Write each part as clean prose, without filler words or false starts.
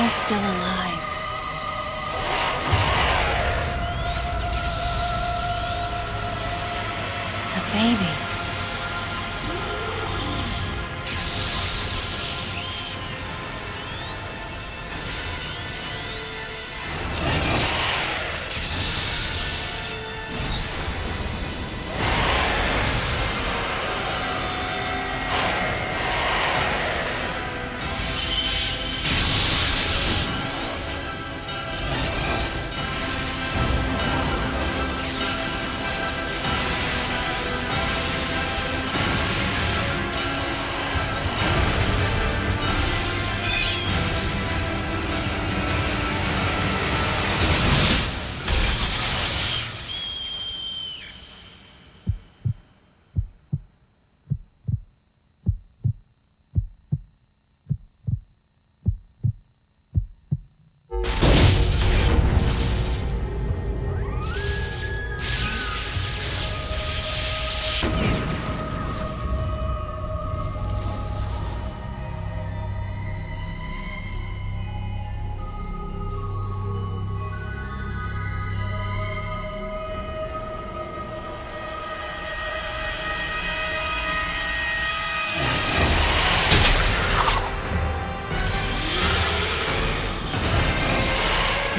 I still alive? The baby.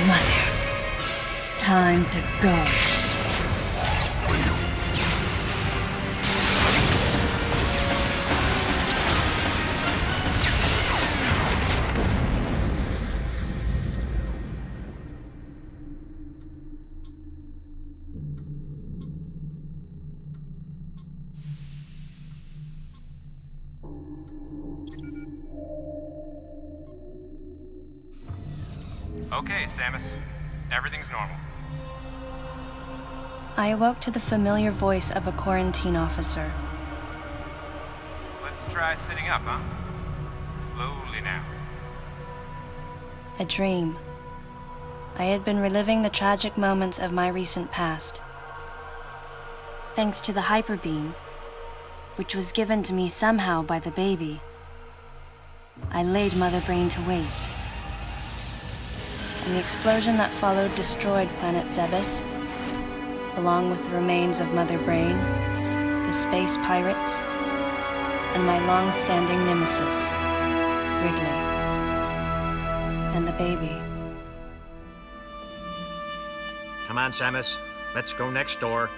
Mother, time to go. Okay, Samus. Everything's normal. I awoke to the familiar voice of a quarantine officer. Let's try sitting up, huh? Slowly now. A dream. I had been reliving the tragic moments of my recent past. Thanks to the hyper beam, which was given to me somehow by the baby, I laid Mother Brain to waste. And the explosion that followed destroyed planet Zebes, along with the remains of Mother Brain, the space pirates, and my long-standing nemesis, Ridley, and the baby. Come on, Samus. Let's go next door.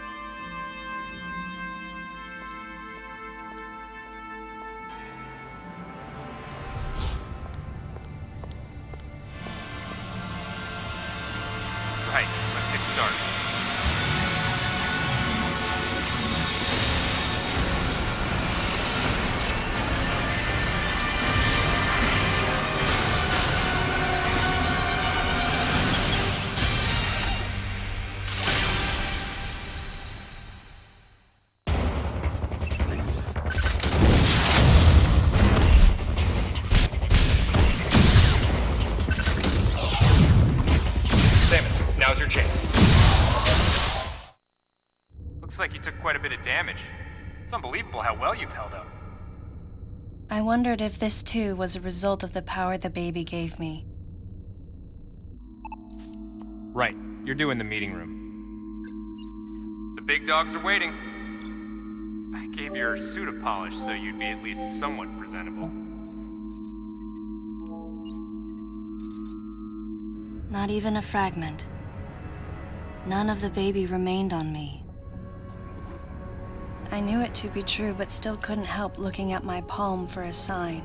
Right, let's get started. Samus, now's your chance. Looks like you took quite a bit of damage. It's unbelievable how well you've held up. I wondered if this too was a result of the power the baby gave me. Right, you're due in the meeting room. The big dogs are waiting. I gave your suit a polish so you'd be at least somewhat presentable. Not even a fragment. None of the baby remained on me. I knew it to be true, but still couldn't help looking at my palm for a sign.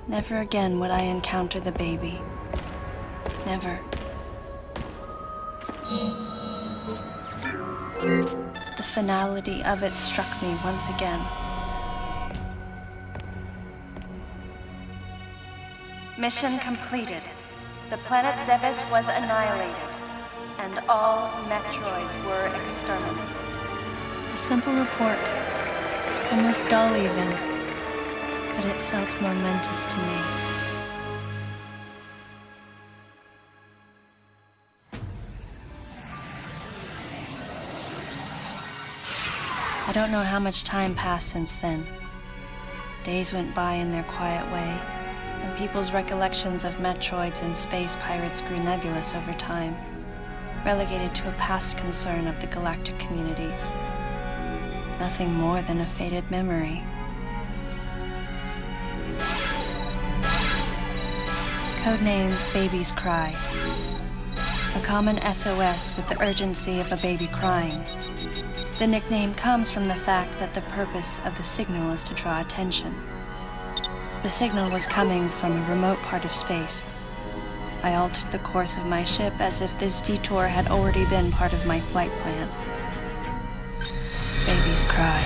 Never again would I encounter the baby. Never. The finality of it struck me once again. Mission completed. The planet Zebes was annihilated, and all Metroids were exterminated. A simple report, almost dull even, but it felt momentous to me. I don't know how much time passed since then. Days went by in their quiet way, and people's recollections of Metroids and space pirates grew nebulous over time, relegated to a past concern of the galactic communities. Nothing more than a faded memory. Codename Baby's Cry. A common SOS with the urgency of a baby crying. The nickname comes from the fact that the purpose of the signal is to draw attention. The signal was coming from a remote part of space. I altered the course of my ship as if this detour had already been part of my flight plan. Baby's Cry.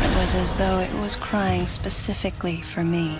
It was as though it was crying specifically for me.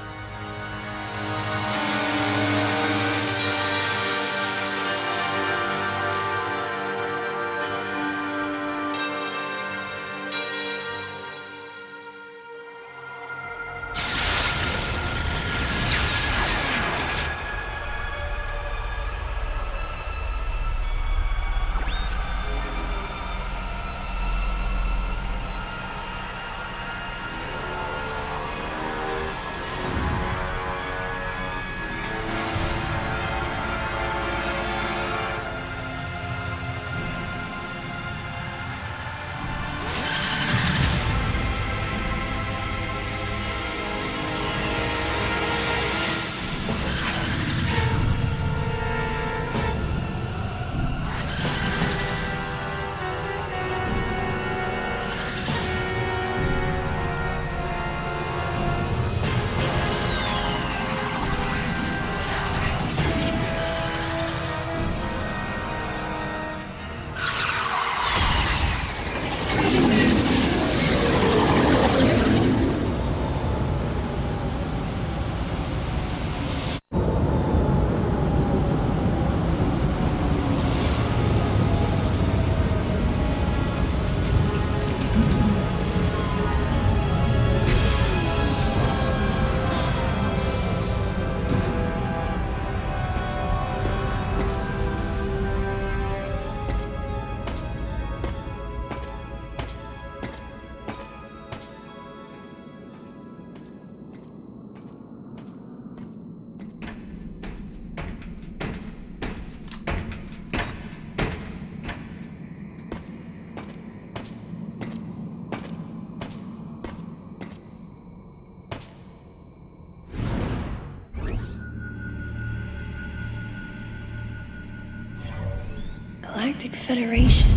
Galactic Federation,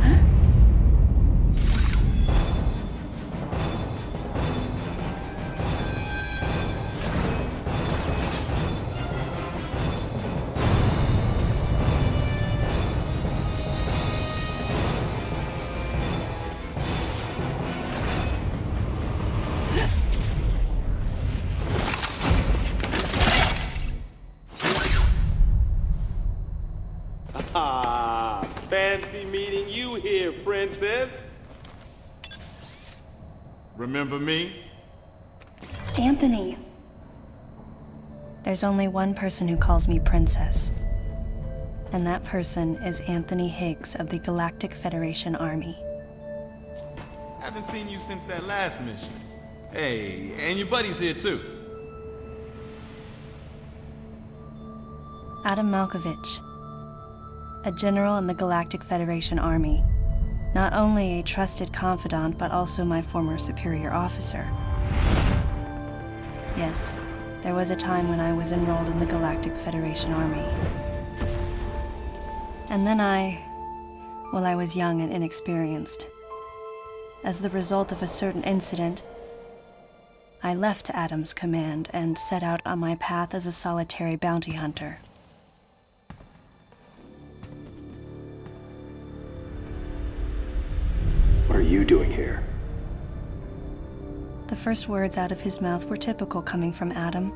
huh? Ah, fancy meeting you here, princess. Remember me? Anthony. There's only one person who calls me Princess. And that person is Anthony Higgs of the Galactic Federation Army. Haven't seen you since that last mission. Hey, and your buddy's here too. Adam Malkovich, a general in the Galactic Federation Army. Not only a trusted confidant, but also my former superior officer. Yes, there was a time when I was enrolled in the Galactic Federation Army. And then I was young and inexperienced. As the result of a certain incident, I left Adam's command and set out on my path as a solitary bounty hunter. What are you doing here? The first words out of his mouth were typical coming from Adam.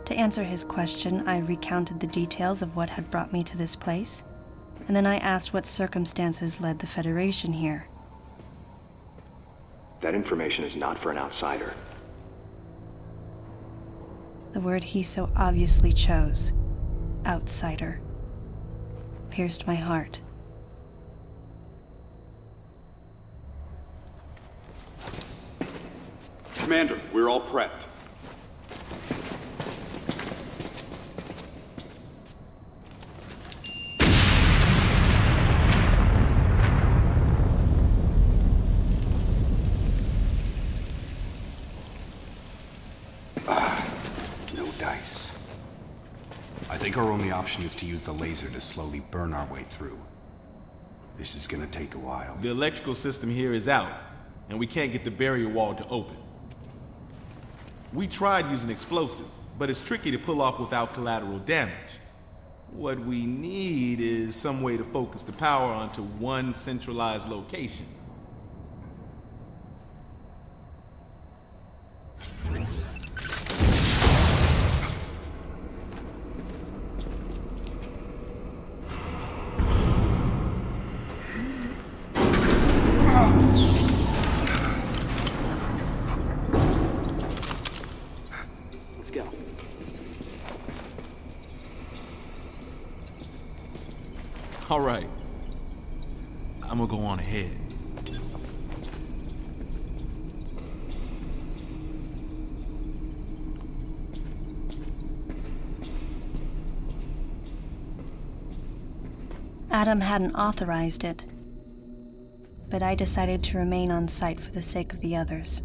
To answer his question, I recounted the details of what had brought me to this place, and then I asked what circumstances led the Federation here. That information is not for an outsider. The word he so obviously chose, outsider, pierced my heart. Commander, we're all prepped. No dice. I think our only option is to use the laser to slowly burn our way through. This is gonna take a while. The electrical system here is out, and we can't get the barrier wall to open. We tried using explosives, but it's tricky to pull off without collateral damage. What we need is some way to focus the power onto one centralized location. Let's go. All right. I'm gonna go on ahead. Adam hadn't authorized it, but I decided to remain on site for the sake of the others.